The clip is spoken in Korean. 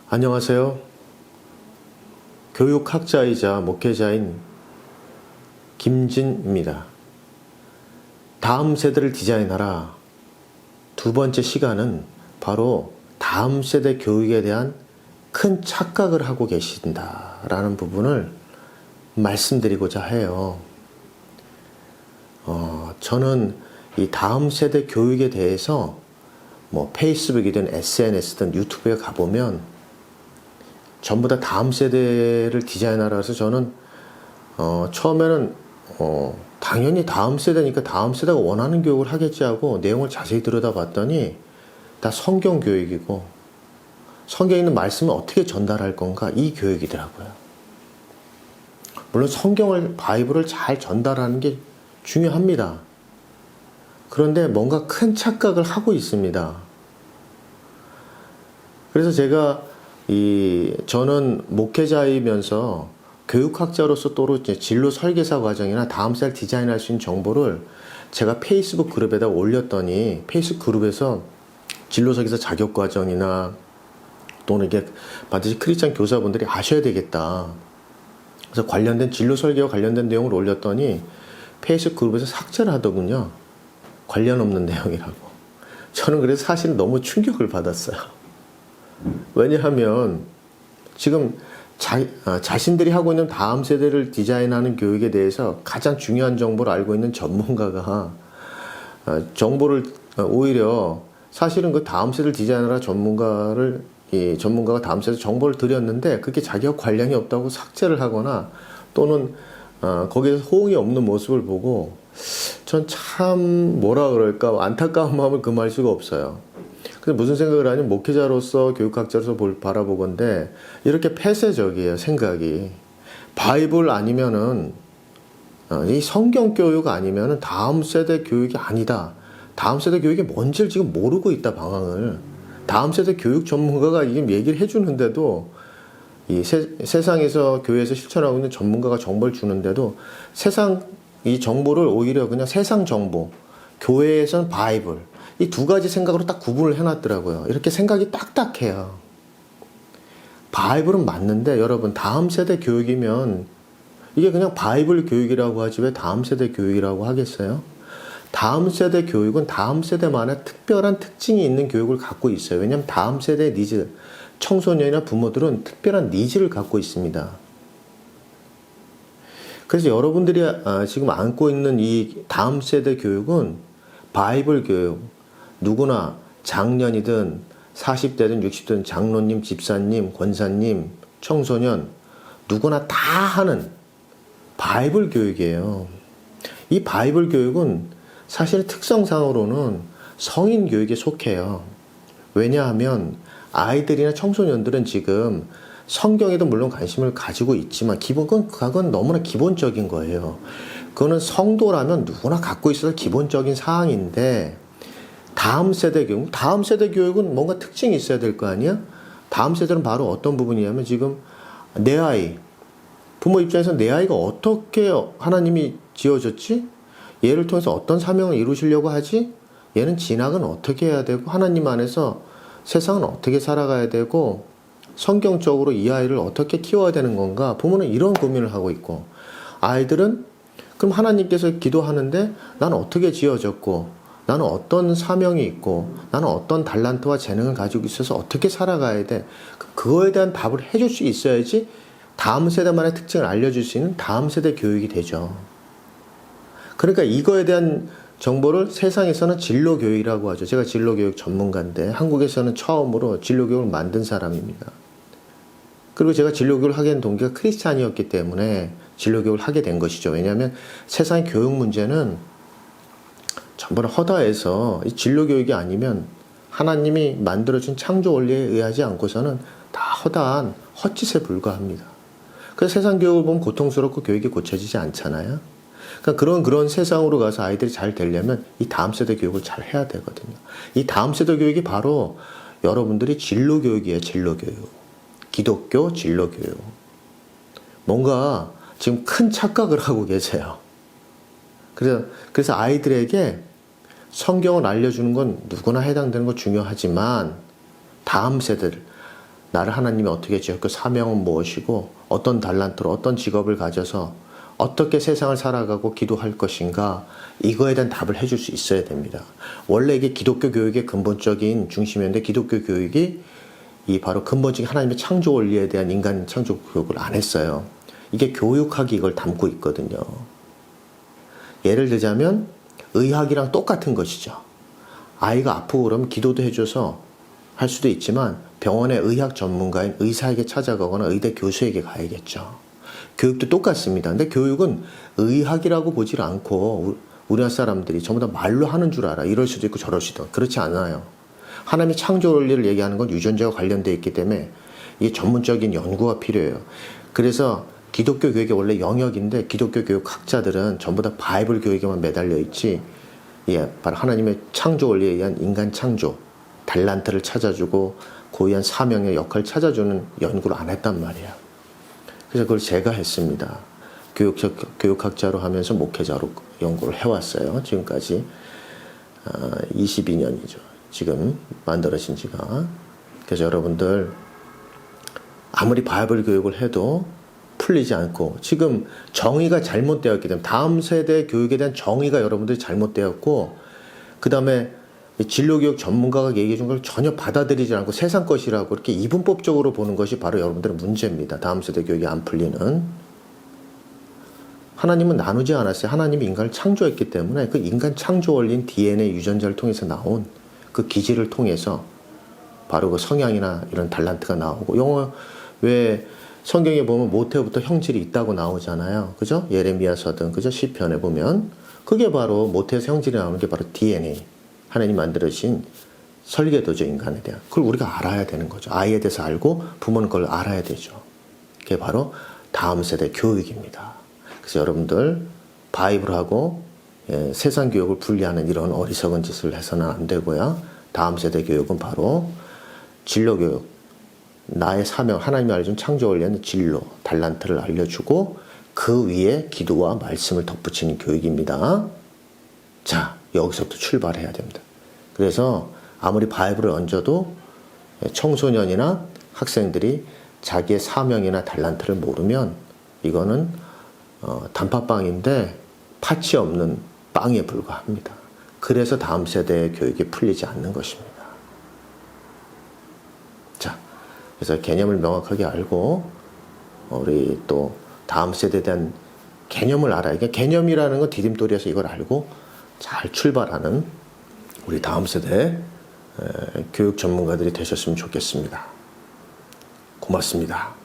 안녕하세요. 교육학자이자 목회자인 김진입니다. 다음 세대를 디자인하라. 두 번째 시간은 바로 다음 세대 교육에 대한 큰 착각을 하고 계신다라는 부분을 말씀드리고자 해요. 저는 이 다음 세대 교육에 대해서 페이스북이든 SNS든 유튜브에 가보면 전부 다 다음 세대를 디자인하라 해서 저는 처음에는 당연히 다음 세대니까 다음 세대가 원하는 교육을 하겠지 하고 내용을 자세히 들여다봤더니 다 성경 교육이고 성경에 있는 말씀을 어떻게 전달할 건가 이 교육이더라고요. 물론 성경을 바이블을 잘 전달하는 게 중요합니다. 그런데 뭔가 큰 착각을 하고 있습니다. 그래서 제가 저는 목회자이면서 교육학자로서 또로 진로 설계사 과정이나 다음 살 디자인할 수 있는 정보를 제가 페이스북 그룹에다 올렸더니 페이스북 그룹에서 진로 설계사 자격 과정이나 또는 이게 반드시 크리스찬 교사분들이 아셔야 되겠다. 그래서 관련된 진로 설계와 관련된 내용을 올렸더니 페이스북 그룹에서 삭제를 하더군요. 관련 없는 내용이라고. 저는 그래서 사실 너무 충격을 받았어요. 왜냐하면 지금 자신들이 하고 있는 다음 세대를 디자인하는 교육에 대해서 가장 중요한 정보를 알고 있는 전문가가 정보를 오히려 사실은 그 다음 세대를 디자인하라 전문가가 다음 세대 정보를 드렸는데 그게 자기와 관련이 없다고 삭제를 하거나 또는 거기에서 호응이 없는 모습을 보고 전 참 뭐라 그럴까 안타까운 마음을 금할 수가 없어요. 그래서 무슨 생각을 하냐면 목회자로서 교육학자로서 바라보건데 이렇게 폐쇄적이에요. 생각이. 바이블 아니면은 이 성경 교육 아니면은 다음 세대 교육이 아니다. 다음 세대 교육이 뭔지를 지금 모르고 있다 방향을. 다음 세대 교육 전문가가 이게 얘기를 해주는데도 이 세상에서 교회에서 실천하고 있는 전문가가 정보를 주는데도 이 정보를 오히려 그냥 세상 정보, 교회에서는 바이블 이 두 가지 생각으로 딱 구분을 해놨더라고요. 이렇게 생각이 딱딱해요. 바이블은 맞는데 여러분 다음 세대 교육이면 이게 그냥 바이블 교육이라고 하지 왜 다음 세대 교육이라고 하겠어요? 다음 세대 교육은 다음 세대만의 특별한 특징이 있는 교육을 갖고 있어요. 왜냐하면 다음 세대의 니즈, 청소년이나 부모들은 특별한 니즈를 갖고 있습니다. 그래서 여러분들이 지금 안고 있는 이 다음 세대 교육은 바이블 교육, 누구나 장년이든 40대든 60대든 장로님, 집사님, 권사님, 청소년 누구나 다 하는 바이블 교육이에요. 이 바이블 교육은 사실 특성상으로는 성인 교육에 속해요. 왜냐하면 아이들이나 청소년들은 지금 성경에도 물론 관심을 가지고 있지만 그건 너무나 기본적인 거예요. 그거는 성도라면 누구나 갖고 있어야 기본적인 사항인데 다음 세대 교육은 뭔가 특징이 있어야 될 거 아니야? 다음 세대는 바로 어떤 부분이냐면 지금 내 아이, 부모 입장에서 내 아이가 어떻게 하나님이 지어졌지? 얘를 통해서 어떤 사명을 이루시려고 하지? 얘는 진학은 어떻게 해야 되고 하나님 안에서 세상은 어떻게 살아가야 되고 성경적으로 이 아이를 어떻게 키워야 되는 건가? 부모는 이런 고민을 하고 있고 아이들은 그럼 하나님께서 기도하는데 나는 어떻게 지어졌고 나는 어떤 사명이 있고 나는 어떤 달란트와 재능을 가지고 있어서 어떻게 살아가야 돼? 그거에 대한 답을 해줄 수 있어야지 다음 세대만의 특징을 알려줄 수 있는 다음 세대 교육이 되죠. 그러니까 이거에 대한 정보를 세상에서는 진로교육이라고 하죠. 제가 진로교육 전문가인데 한국에서는 처음으로 진로교육을 만든 사람입니다. 그리고 제가 진로교육을 하게 된 동기가 크리스찬이었기 때문에 진로교육을 하게 된 것이죠. 왜냐하면 세상의 교육 문제는 전부 허다해서 이 진로교육이 아니면 하나님이 만들어준 창조 원리에 의하지 않고서는 다 허다한 헛짓에 불과합니다. 그래서 세상 교육을 보면 고통스럽고 교육이 고쳐지지 않잖아요. 그러니까 그런 세상으로 가서 아이들이 잘 되려면 이 다음 세대 교육을 잘 해야 되거든요. 이 다음 세대 교육이 바로 여러분들이 진로교육이에요. 진로교육. 기독교 진로교육. 뭔가 지금 큰 착각을 하고 계세요. 그래서 아이들에게 성경을 알려주는 건 누구나 해당되는 거 중요하지만 다음 세대들, 나를 하나님이 어떻게 지었고 사명은 무엇이고 어떤 달란트로 어떤 직업을 가져서 어떻게 세상을 살아가고 기도할 것인가, 이거에 대한 답을 해줄 수 있어야 됩니다. 원래 이게 기독교 교육의 근본적인 중심이었는데 기독교 교육이 이 바로 근본적인 하나님의 창조 원리에 대한 인간 창조 교육을 안 했어요. 이게 교육학이 이걸 담고 있거든요. 예를 들자면 의학이랑 똑같은 것이죠. 아이가 아프고 그러면 기도도 해줘서 할 수도 있지만 병원의 의학 전문가인 의사에게 찾아가거나 의대 교수에게 가야겠죠. 교육도 똑같습니다. 근데 교육은 의학이라고 보질 않고 우리나라 사람들이 전부 다 말로 하는 줄 알아. 이럴 수도 있고 저럴 수도. 그렇지 않아요. 하나님의 창조 원리를 얘기하는 건 유전자와 관련되어 있기 때문에 이게 전문적인 연구가 필요해요. 그래서 기독교 교육이 원래 영역인데 기독교 교육 학자들은 전부 다 바이블 교육에만 매달려 있지, 바로 하나님의 창조 원리에 의한 인간 창조, 달란트를 찾아주고 고유한 사명의 역할을 찾아주는 연구를 안 했단 말이야. 그래서 그걸 제가 했습니다. 교육학자로 하면서 목회자로 연구를 해왔어요. 지금까지 22년이죠. 지금 만들어진 지가. 그래서 여러분들 아무리 바이블 교육을 해도 풀리지 않고 지금 정의가 잘못되었기 때문에 다음 세대 교육에 대한 정의가 여러분들이 잘못되었고, 그 다음에 진로교육 전문가가 얘기해 준 걸 전혀 받아들이지 않고 세상 것이라고 이렇게 이분법적으로 보는 것이 바로 여러분들의 문제입니다. 다음 세대 교육이 안 풀리는. 하나님은 나누지 않았어요. 하나님이 인간을 창조했기 때문에 그 인간 창조 원리인 DNA 유전자를 통해서 나온 그 기질을 통해서 바로 그 성향이나 이런 달란트가 나오고, 영어 왜 성경에 보면 모태부터 형질이 있다고 나오잖아요. 그죠? 예레미야서든 그죠? 시편에 보면 그게 바로 모태에서 형질이 나오는 게 바로 DNA. 하나님 만들어진 설계도죠, 인간에 대한. 그걸 우리가 알아야 되는 거죠. 아이에 대해서 알고 부모는 그걸 알아야 되죠. 그게 바로 다음 세대 교육입니다. 그래서 여러분들 바이블하고 세상 교육을 분리하는 이런 어리석은 짓을 해서는 안 되고요. 다음 세대 교육은 바로 진로 교육, 나의 사명, 하나님이 알려준 창조 원리는 진로, 달란트를 알려주고 그 위에 기도와 말씀을 덧붙이는 교육입니다. 자, 여기서부터 출발해야 됩니다. 그래서 아무리 바이블을 얹어도 청소년이나 학생들이 자기의 사명이나 달란트를 모르면 이거는 단팥빵인데 팥이 없는 빵에 불과합니다. 그래서 다음 세대의 교육이 풀리지 않는 것입니다. 자, 그래서 개념을 명확하게 알고 우리 또 다음 세대에 대한 개념을 알아야, 개념이라는 건 디딤돌이어서 이걸 알고 잘 출발하는 우리 다음 세대 교육 전문가들이 되셨으면 좋겠습니다. 고맙습니다.